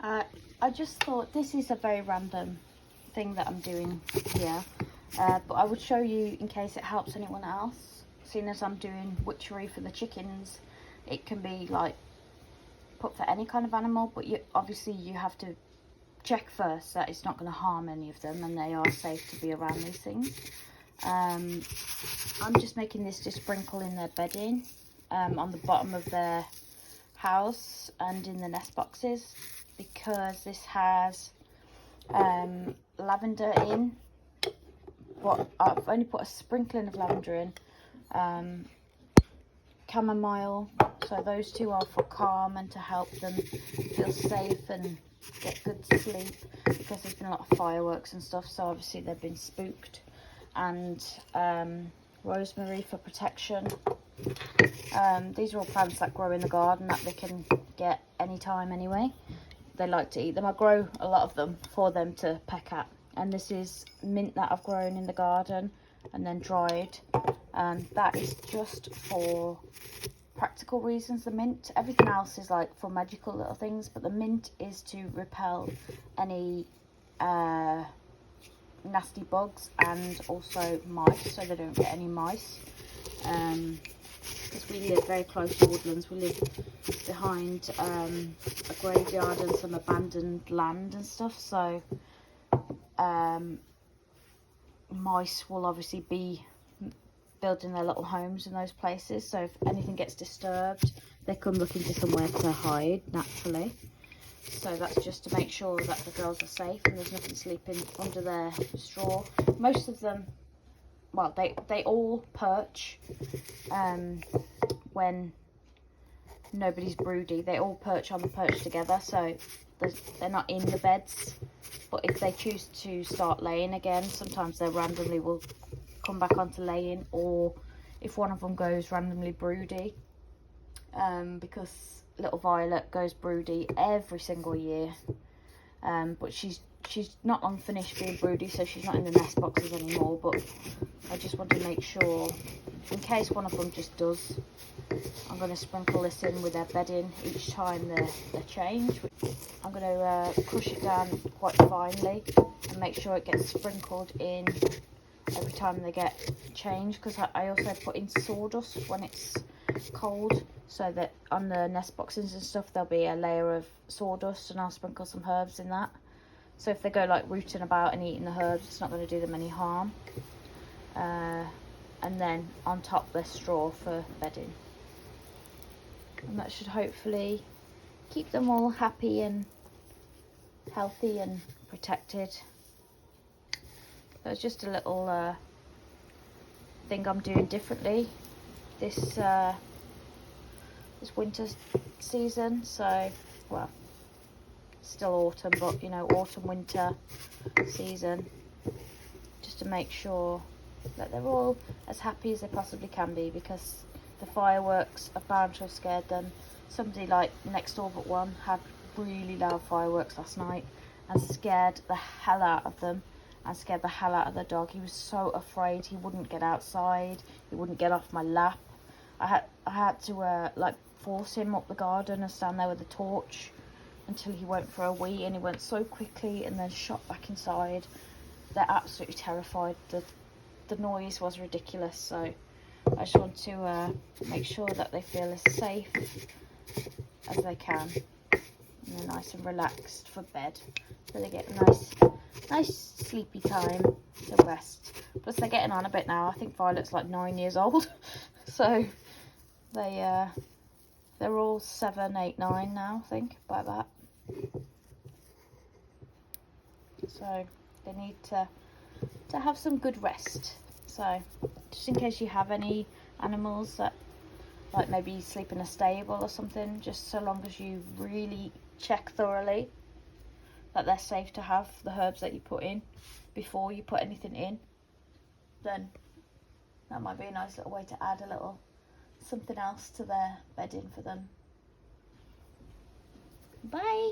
I just thought this is a very random thing that I'm doing here, but I would show you in case it helps anyone else. Seeing as I'm doing witchery for the chickens, it can be like put for any kind of animal, but obviously you have to check first that it's not going to harm any of them and they are safe to be around these things. I'm just making this to sprinkle in their bedding, on the bottom of their house and in the nest boxes, because this has lavender in, but I've only put a sprinkling of lavender in, chamomile, so those two are for calm and to help them feel safe and get good sleep, because there's been a lot of fireworks and stuff, so obviously they've been spooked. And rosemary for protection. These are all plants that grow in the garden that they can get anytime anyway. They like to eat them. I grow a lot of them for them to peck at. And this is mint that I've grown in the garden and then dried. That is just for practical reasons, the mint. Everything else is like for magical little things, but the mint is to repel any nasty bugs and also mice, so they don't get any mice, because we live very close to woodlands. We live behind a graveyard and some abandoned land and stuff, so mice will obviously be building their little homes in those places, so if anything gets disturbed they come looking for somewhere to hide naturally. So that's just to make sure that the girls are safe and there's nothing sleeping under their straw. Most of them, well, they all perch when nobody's broody. They all perch on the perch together, so they're not in the beds. But if they choose to start laying again, sometimes they randomly will come back onto laying, or if one of them goes randomly broody, because little Violet goes broody every single year, but she's not long finished being broody, so she's not in the nest boxes anymore. But I just want to make sure, in case one of them just does, I'm going to sprinkle this in with their bedding each time they're changed. I'm going to crush it down quite finely and make sure it gets sprinkled in every time they get changed, because I also put in sawdust when it's cold, so that on the nest boxes and stuff there'll be a layer of sawdust, and I'll sprinkle some herbs in that, so if they go like rooting about and eating the herbs, it's not going to do them any harm. And then on top there's straw for bedding, and that should hopefully keep them all happy and healthy and protected. So it's just a little thing I'm doing differently this winter season. So, well, still autumn, but you know, autumn winter season, just to make sure that they're all as happy as they possibly can be, because the fireworks are bound to have scared them. Somebody like next door but one had really loud fireworks last night and scared the hell out of them and scared the hell out of the dog. He was so afraid, he wouldn't get outside, he wouldn't get off my lap. I had to like force him up the garden and stand there with a torch until he went for a wee, and he went so quickly and then shot back inside. They're absolutely terrified. The noise was ridiculous, so I just want to make sure that they feel as safe as they can and they're nice and relaxed for bed, so they get a nice sleepy time to rest. Plus they're getting on a bit now. I think Violet's like 9 years old so they're all 7, 8, 9 now, I think, about that. So they need to have some good rest. So just in case you have any animals that like maybe sleep in a stable or something, just so long as you really check thoroughly that they're safe to have the herbs that you put in before you put anything in, then that might be a nice little way to add a little something else to their bedding for them. Bye.